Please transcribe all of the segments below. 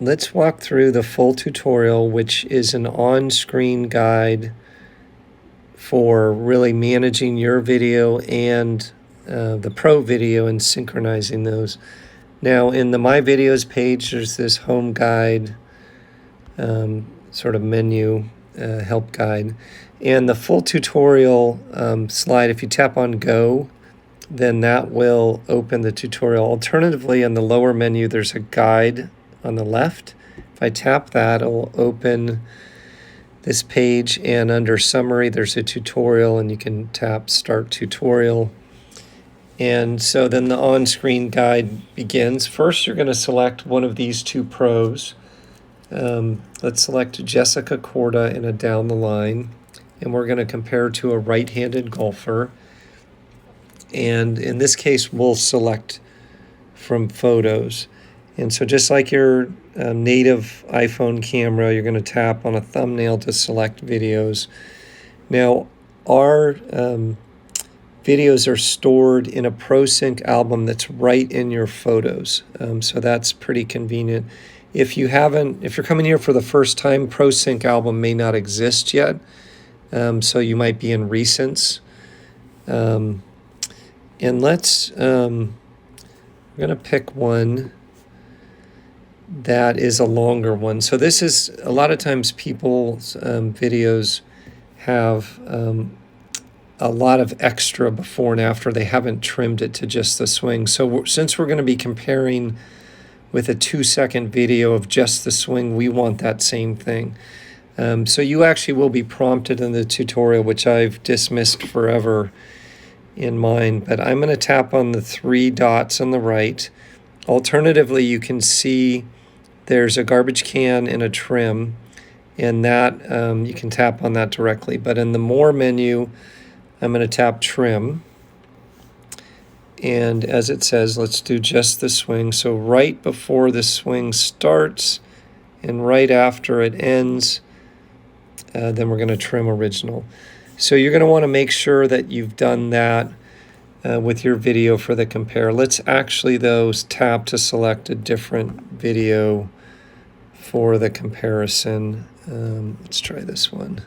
let's walk through the full tutorial, which is an on-screen guide for really managing your video and the Pro video and synchronizing those. Now in the My Videos page, there's this home guide sort of menu, help guide. And the full tutorial slide, if you tap on Go, then that will open the tutorial. Alternatively, in the lower menu, there's a guide on the left. If I tap that, it'll open this page, and under Summary, there's a tutorial, and you can tap Start Tutorial. And so then the on-screen guide begins. First, you're going to select one of these two pros. Let's select Jessica Korda in a down the line, and we're going to compare to a right-handed golfer. And in this case, we'll select from photos. And so just like your native iPhone camera, you're going to tap on a thumbnail to select videos. Now, our videos are stored in a ProSync album that's right in your photos. So that's pretty convenient. If you're coming here for the first time, ProSync album may not exist yet. So you might be in Recents. And let's, we're going to pick one that is a longer one. So this is, a lot of times people's videos have a lot of extra before and after. They haven't trimmed it to just the swing. So since we're going to be comparing with a 2-second video of just the swing, we want that same thing. So you actually will be prompted in the tutorial, which I've dismissed forever in mine, but I'm going to tap on the 3 dots on the right. Alternatively, you can see there's a garbage can and a trim, and that you can tap on that directly. But in the More menu, I'm going to tap Trim, and as it says, let's do just the swing. So right before the swing starts and right after it ends, then we're going to trim original. So you're going to want to make sure that you've done that with your video for the compare. Let's actually, though, tap to select a different video for the comparison. Let's try this one.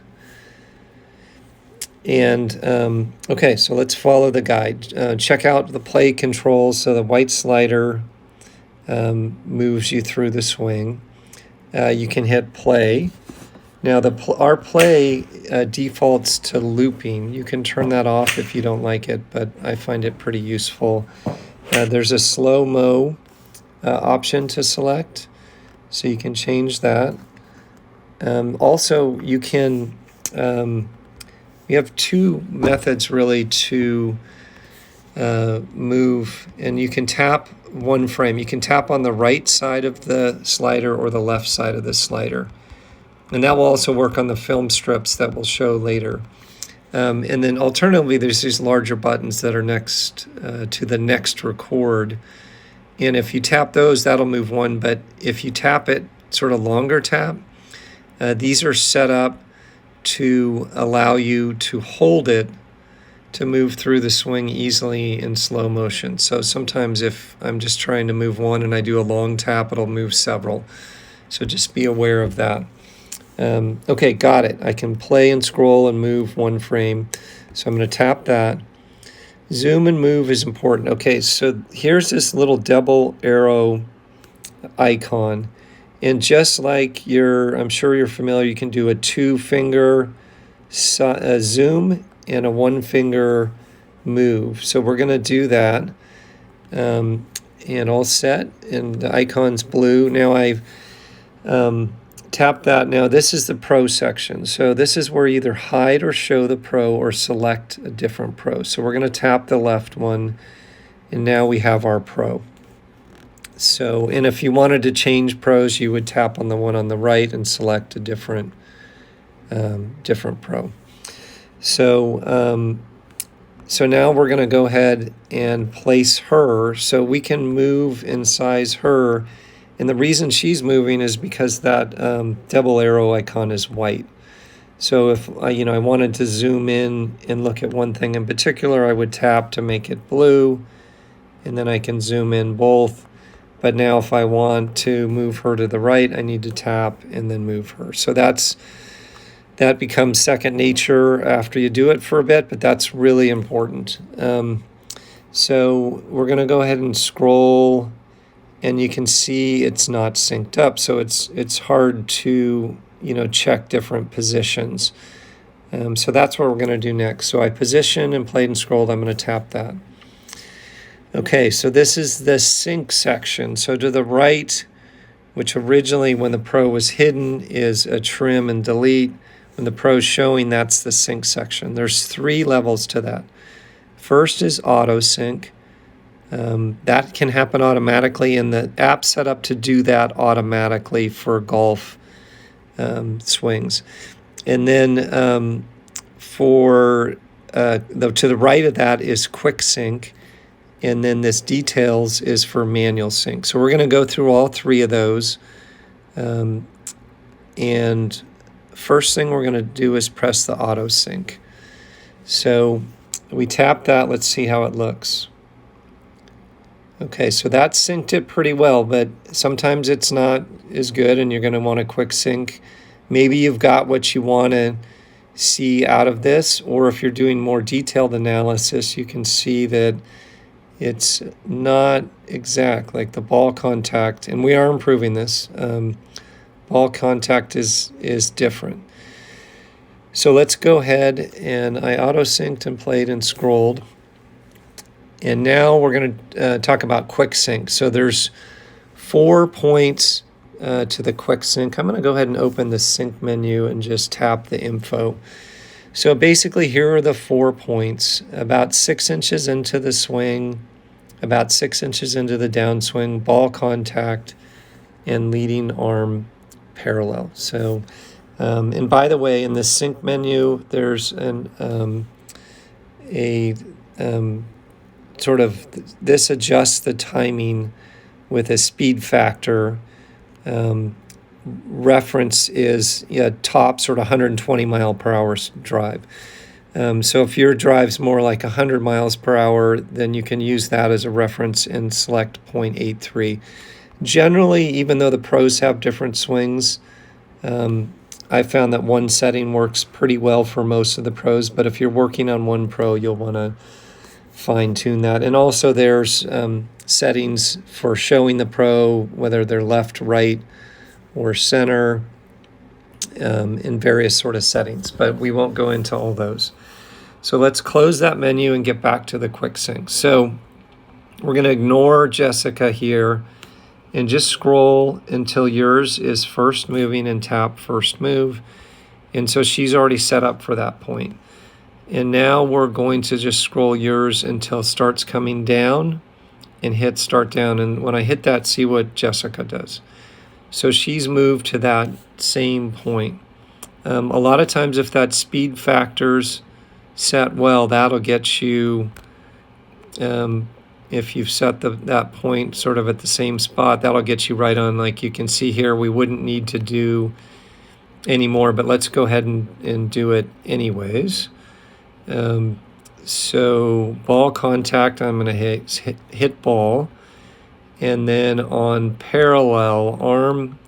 And okay, so let's follow the guide. Check out the play controls. So the white slider moves you through the swing. You can hit play. Now, our play defaults to looping. You can turn that off if you don't like it, but I find it pretty useful. There's a slow-mo option to select, so you can change that. Also, you can, we have 2 methods really to move, and you can tap one frame. You can tap on the right side of the slider or the left side of the slider. And that will also work on the film strips that we'll show later. And then alternatively, there's these larger buttons that are next to the next record. And if you tap those, that'll move one. But if you tap it, sort of longer tap, these are set up to allow you to hold it to move through the swing easily in slow motion. So sometimes if I'm just trying to move one and I do a long tap, it'll move several. So just be aware of that. Okay, got it. I can play and scroll and move one frame. So I'm going to tap that. Zoom and move is important. Okay, so here's this little double arrow icon. And just like I'm sure you're familiar, you can do a 2-finger zoom and a 1-finger move. So we're going to do that. And all set. And the icon's blue. Now I've tap that. Now this is the Pro section. So this is where you either hide or show the Pro or select a different Pro. So we're going to tap the left one, and now we have our Pro. So, and if you wanted to change Pros, you would tap on the one on the right and select a different Pro. So, so now we're going to go ahead and place her so we can move and size her. And the reason she's moving is because that double arrow icon is white. So if I wanted to zoom in and look at one thing in particular, I would tap to make it blue, and then I can zoom in both. But now if I want to move her to the right, I need to tap and then move her. So that becomes second nature after you do it for a bit, but that's really important. So we're going to go ahead and scroll, and you can see it's not synced up. So it's hard to, check different positions. So that's what we're going to do next. So I positioned and played and scrolled. I'm going to tap that. Okay, so this is the sync section. So to the right, which originally when the Pro was hidden is a trim and delete. When the Pro is showing, that's the sync section. There's 3 levels to that. First is auto sync. That can happen automatically, and the app's set up to do that automatically for golf swings. And then to the right of that is quick sync, and then this details is for manual sync. So we're going to go through all 3 of those. And first thing we're going to do is press the auto sync. So we tap that. Let's see how it looks. Okay, so that synced it pretty well, but sometimes it's not as good, and you're going to want a quick sync. Maybe you've got what you want to see out of this, or if you're doing more detailed analysis, you can see that it's not exact, like the ball contact, and we are improving this. Ball contact is different. So let's go ahead, and I auto-synced and played and scrolled. And now we're going to talk about quick sync. So there's 4 points to the quick sync. I'm going to go ahead and open the sync menu and just tap the info. So basically here are the 4 points. About 6 inches into the swing, about 6 inches into the downswing, ball contact, and leading arm parallel. So, and by the way, in the sync menu, there's sort of, this adjusts the timing with a speed factor. Reference is top sort of 120 mile per hour drive. So if your drive's more like 100 miles per hour, then you can use that as a reference and select 0.83. Generally, even though the pros have different swings, I found that one setting works pretty well for most of the pros, but if you're working on one pro, you'll want to fine-tune that. And also there's settings for showing the pro, whether they're left, right, or center, in various sort of settings, but we won't go into all those. So let's close that menu and get back to the quick sync. So we're going to ignore Jessica here and just scroll until yours is first moving and tap first move. And so she's already set up for that point. And now we're going to just scroll yours until it starts coming down and hit start down. And when I hit that, see what Jessica does. So she's moved to that same point. A lot of times if that speed factor's set well, that'll get you, if you've set that point sort of at the same spot, that'll get you right on. Like you can see here, we wouldn't need to do any more, but let's go ahead and do it anyways. So ball contact, I'm going to hit ball, and then on parallel, arm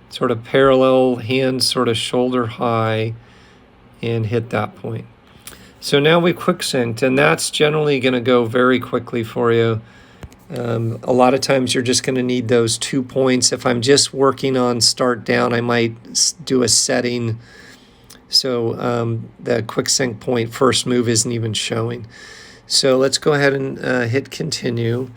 sort of parallel, hands sort of shoulder high, and hit that point. So now we quick synced, and that's generally going to go very quickly for you. A lot of times you're just going to need those 2 points. If I'm just working on start down, I might do a setting so the quick sync point first move isn't even showing. So let's go ahead and hit continue.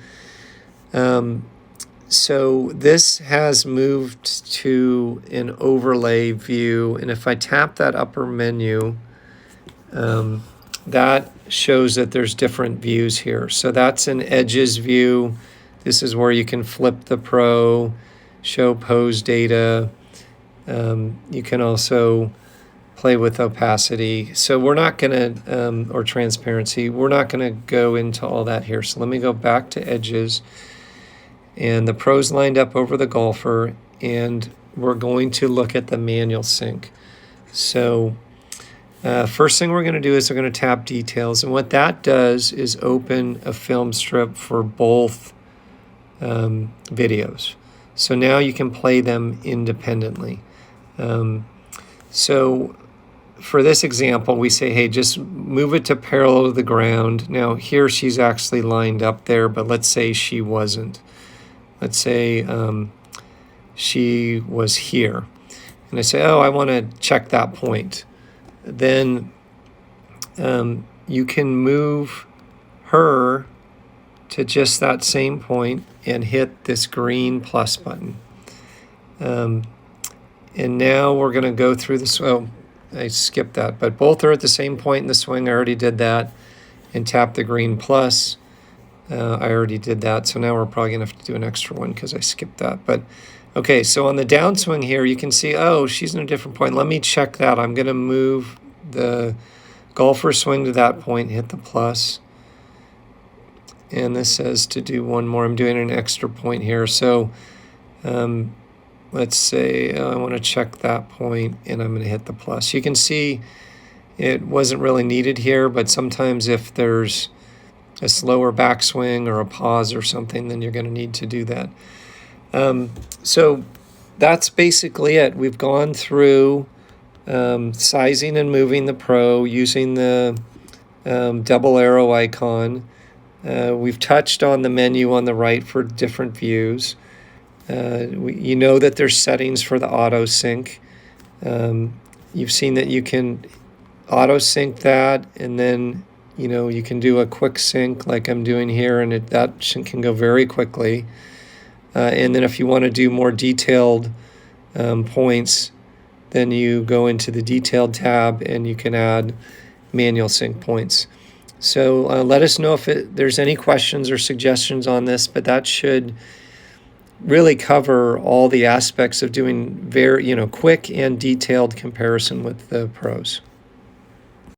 So this has moved to an overlay view, and if I tap that upper menu, that shows that there's different views here. So that's an edges view. This is where you can flip the pro, show pose data. You can also play with opacity. So we're not going to, or transparency, we're not going to go into all that here. So let me go back to edges, and the pro's lined up over the golfer, and we're going to look at the manual sync. So first thing we're going to do is we're going to tap details, and what that does is open a film strip for both videos. So now you can play them independently. So for this example, we say, hey, just move it to parallel to the ground. Now here she's actually lined up there, but let's say she wasn't. Let's say she was here. And I say, oh, I want to check that point. Then you can move her to just that same point and hit this green plus button. And now we're going to go through this. Oh, I skipped that, but both are at the same point in the swing. I already did that. And tap the green plus. I already did that, so now we're probably going to have to do an extra one because I skipped that. But okay, so on the downswing here, you can see, oh, she's in a different point. Let me check that. I'm going to move the golfer swing to that point, hit the plus. And this says to do one more. I'm doing an extra point here. So let's say I want to check that point, and I'm going to hit the plus. You can see it wasn't really needed here, but sometimes if there's a slower backswing or a pause or something, then you're going to need to do that. So that's basically it. We've gone through sizing and moving the Pro using the double arrow icon. We've touched on the menu on the right for different views. You know that there's settings for the auto sync. You've seen that you can auto sync that, and then you can do a quick sync like I'm doing here, and that can go very quickly. And then if you want to do more detailed points, then you go into the detailed tab and you can add manual sync points. So let us know if there's any questions or suggestions on this, but that should really cover all the aspects of doing very quick and detailed comparison with the pros.